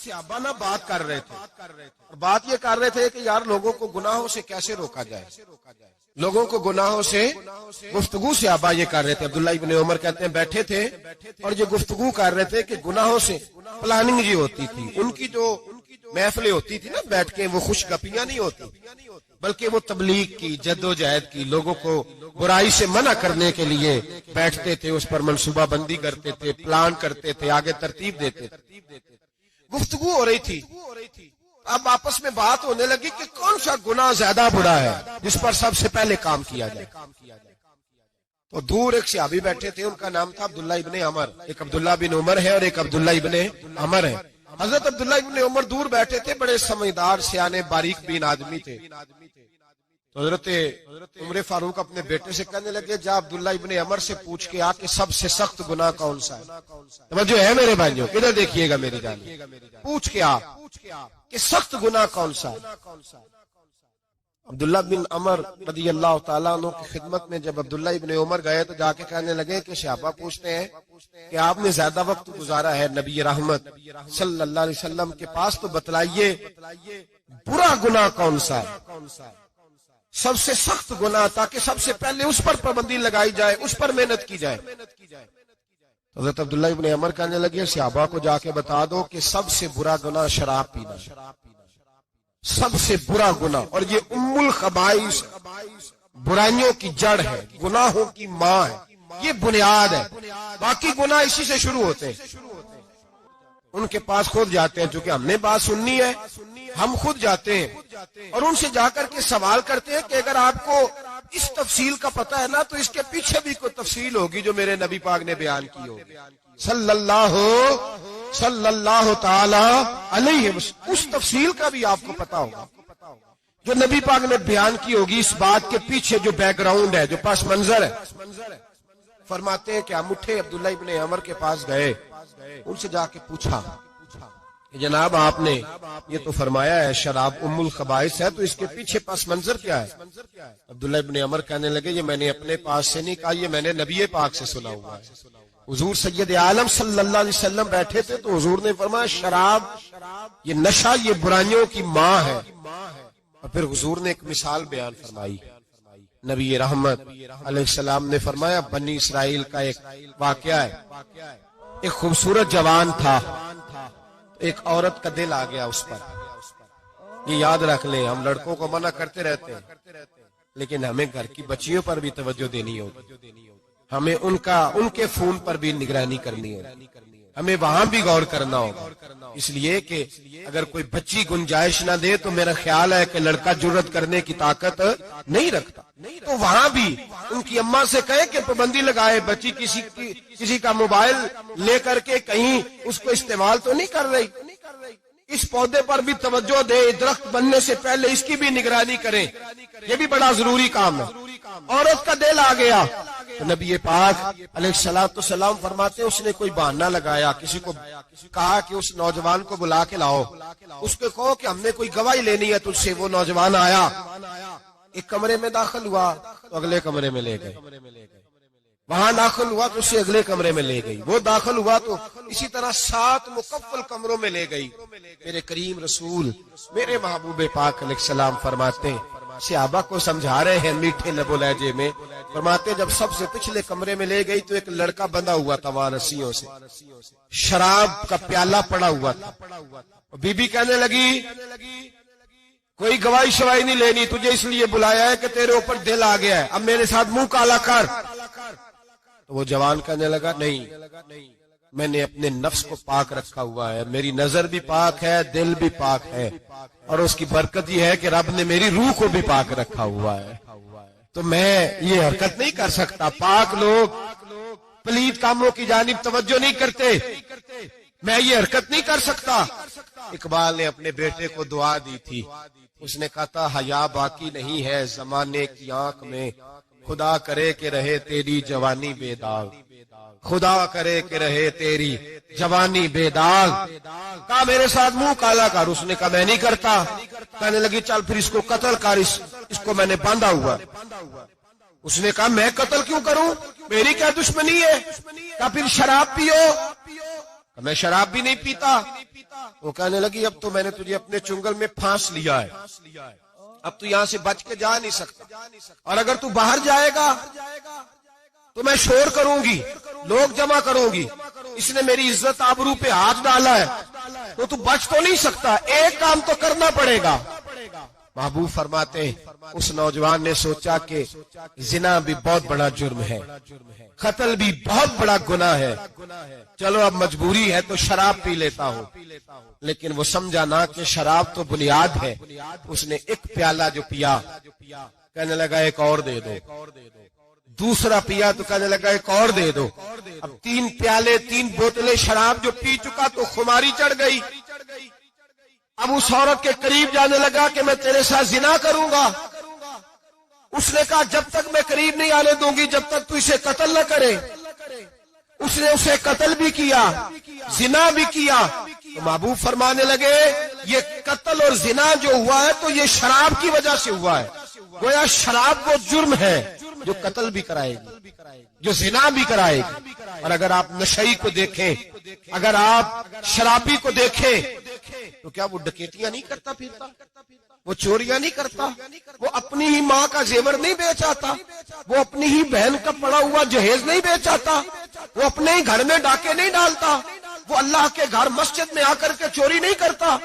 सहाबा ना बात कर रहे थे, और बात ये कर रहे थे कि यार लोगों को गुनाहों से कैसे रोका जाए, लोगों को गुनाहों से गुफ्तगू सहाबा ये कर रहे थे। अब्दुल्ला इब्ने उमर कहते हैं बैठे थे और ये गुफ्तगू कर रहे थे कि गुनाहों से प्लानिंग जी होती थी, उनकी जो महफिलें होती थी ना बैठ के, वो खुशगपियां नहीं होती, बल्कि वो तबलीग की जद्दोजहद की, लोगों को बुराई से मना करने के लिए बैठते थे, उस पर मंसूबा बंदी करते थे, प्लान करते थे, आगे तरतीब देते थे। गुफ्तगू हो रही थी, अब आपस में बात होने लगी कि कौन सा गुनाह ज्यादा बुरा है जिस पर सबसे पहले काम किया जाए। तो दूर एक सहाबी बैठे थे, उनका नाम था अब्दुल्ला इब्ने अमर। एक अब्दुल्ला बिन उमर है और एक अब्दुल्ला इब्ने अमर है। हजरत अब्दुल्ला इब्ने उमर दूर बैठे थे, बड़े समझदार सियाने बारीक बीन आदमी थे। तो हजरत उमर फारूक अपने बेटे से कहने लगे, जा अब्दुल्ला इब्ने अमर से पूछ के आ कि सबसे सख्त गुनाह कौन सा है। तो जो है मेरे भाइयों, इधर देखिएगा मेरी जान, पूछ के आ कि सख्त गुनाह कौन सा है। अब्दुल्ला बिन अमर रज़ी अल्लाह तआला अन्हु की खिदमत में जब अब्दुल्ला इब्ने उमर गए तो जाके कहने लगे कि सहाबा पूछते हैं कि आपने ज्यादा वक्त गुजारा है नबी रहमत सल्लल्लाहु अलैहि वसल्लम के पास, तो बतलाइए बुरा गुनाह कौन सा है, सबसे सख्त गुनाह, ताकि सबसे पहले उस पर पाबंदी लगाई जाए, उस पर मेहनत की जाए। हज़रत अब्दुल्ला इब्ने अमर कहने लगे, सहाबा को जाके बता दो कि सबसे बुरा गुनाह शराब पीना, सबसे बुरा गुनाह, और ये उम्मुल खबाइस बुराइयों की जड़ है, गुनाहों की माँ है, ये बुनियाद है। बाकी गुनाह इसी से शुरू होते हैं। उनके पास खुद जाते हैं, चूंकि हमने बात सुननी है, हम खुद जाते हैं और उनसे जाकर के सवाल करते हैं कि अगर आपको इस तफसील का पता है ना, तो इसके पीछे भी कोई तफसील होगी जो मेरे नबी पाक ने बयान की होगी सल्लल्लाहु ताला अलैहि वसल्लम। उस तफसील का भी आपको पता होगा जो नबी पाक ने बयान की होगी, इस बात के पीछे जो बैकग्राउंड है, जो पस मंजर है। फरमाते हैं कि हम उठे, अब्दुल्ला इब्ने अमर के पास गए, उनसे जाके पूछा कि जनाब आपने ये तो फरमाया है शराब उम्मुल खबाइस है, तो इसके पीछे पस मंजर क्या है। अब्दुल्ला इब्ने अमर कहने लगे, ये मैंने अपने पास से नहीं कहा, ये मैंने नबी पाक से सुना हुआ है। हुजूर सैयद आलम सल्लल्लाहु अलैहि वसल्लम बैठे थे तो हुजूर ने फरमाया शराब ये नशा, ये बुराइयों की माँ है। और फिर हुजूर ने एक मिसाल बयान फरमाई, नबी रहमत अलैहिस्सलाम ने फरमाया, बनी इसराइल का एक वाकया है। एक खूबसूरत जवान था, एक औरत का दिल आ गया उस पर। ये याद रख लें, हम लड़कों को मना करते रहते हैं, लेकिन हमें घर की बच्चियों पर भी तवज्जो देनी होगी, हमें उनके खून पर भी निगरानी करनी होगी, हमें वहां भी गौर करना होगा। इसलिए कि अगर कोई बच्ची गुंजाइश ना दे तो मेरा ख्याल है कि लड़का जुर्रत करने की ताकत नहीं रखता। तो वहां भी उनकी अम्मा से कहे कि पाबंदी लगाए, बच्ची किसी का मोबाइल लेकर के कहीं उसको इस्तेमाल तो नहीं कर रही, इस पौधे पर भी तवज्जो दे, दरख्त बनने से पहले इसकी भी निगरानी करें, ये भी बड़ा जरूरी काम है। औरत का दिल आ गया तो नबी पाक अलैहिस्सलाम फरमाते, उसने कोई बहाना लगाया, किसी को कहा कि उस नौजवान को बुला के लाओ, उसको कहो कि हमने कोई गवाही लेनी है तुझसे। वो नौजवान आया, एक कमरे में दाखिल हुआ तो अगले कमरे में ले गए, वहां दाखिल हुआ तो उसे अगले कमरे में ले गई, वो दाखिल हुआ तो इसी तरह 7 मुकफ्फल कमरों में ले गई। मेरे करीम रसूल मेरे महबूब पाक अलैहिस्सलाम फरमाते, सहाबा को समझा रहे हैं मीठे लबो लहजे में, फरमाते जब सबसे पिछले कमरे में ले गई तो एक लड़का बंधा हुआ था वहां रस्सियों से, शराब का प्याला पड़ा हुआ था। बीबी कहने लगी, कोई गवाही शवाही नहीं लेनी, तुझे इसलिए बुलाया है कि तेरे ऊपर दिल आ गया है, अब मेरे साथ मुंह काला कर। तो वो जवान कहने लगा, नहीं, मैंने अपने नफ्स को पाक रखा हुआ है, मेरी नजर भी पाक है, दिल भी पाक है, और उसकी बरकत यह है कि रब ने मेरी रूह को भी पाक रखा हुआ है, तो मैं ये हरकत नहीं कर सकता। पाक लोग पलीद कामों की जानिब तवज्जो नहीं करते, मैं ये हरकत नहीं कर सकता। इकबाल ने अपने बेटे को दुआ दी थी, उसने कहा था, हया बाकी नहीं है जमाने की आंख में, खुदा करे कि रहे तेरी जवानी बेदाग, खुदा करे कि रहे तेरी जवानी बेदाग। कहा मेरे साथ मुंह काला कर, उसने कहा मैं नहीं करता। कहने लगी चल फिर इसको कत्ल कर, इसको मैंने बांधा हुआ। उसने कहा मैं कत्ल क्यों करूं, मेरी क्या दुश्मनी है। कहा फिर शराब पियो, मैं शराब भी नहीं पीता। वो कहने लगी अब तो मैंने तुझे अपने चुंगल में फांस लिया है, अब तू यहां से बच के जा नहीं सकता, और अगर तू बाहर जाएगा तो मैं शोर करूंगी, लोग जमा करूंगी, इसने मेरी इज्जत आबरू पे हाथ डाला है, तो तू बच तो नहीं सकता, एक काम तो करना पड़ेगा। महबूब फरमाते उस नौजवान ने सोचा कि जिना भी बहुत बड़ा जुर्म है, कत्ल भी बहुत बड़ा गुनाह है, चलो अब मजबूरी है तो शराब पी लेता हूँ। लेकिन वो समझा ना कि शराब तो बुनियाद है। उसने एक प्याला जो पिया, कहने लगा एक और दे दो, दूसरा पिया तो कहने लगा एक और दे दो। अब 3 प्याले 3 बोतलें शराब जो पी चुका तो खुमारी चढ़ गई। अब उस औरत के करीब जाने लगा कि मैं तेरे साथ जिना करूंगा। उसने कहा जब तक मैं करीब नहीं आने दूंगी जब तक तू इसे कत्ल न करे। उसने उसे कत्ल भी किया, जिना भी किया। तो महबूब फरमाने लगे ये कत्ल और जिना जो हुआ है तो ये शराब की वजह से हुआ है। गोया शराब वो जुर्म है जो कत्ल भी कराएगी, जो जिना भी कराएगी। और अगर आप नशई को देखें, अगर आप शराबी को देखें, तो क्या वो डकैतियां नहीं करता फिरता, वो चोरियां नहीं करता, वो अपनी ही माँ का जेवर नहीं बेच आता, वो अपनी ही बहन का पड़ा हुआ जहेज नहीं बेच आता, वो अपने ही घर में डाके नहीं डालता, वो अल्लाह के घर मस्जिद में आकर के चोरी नहीं करता।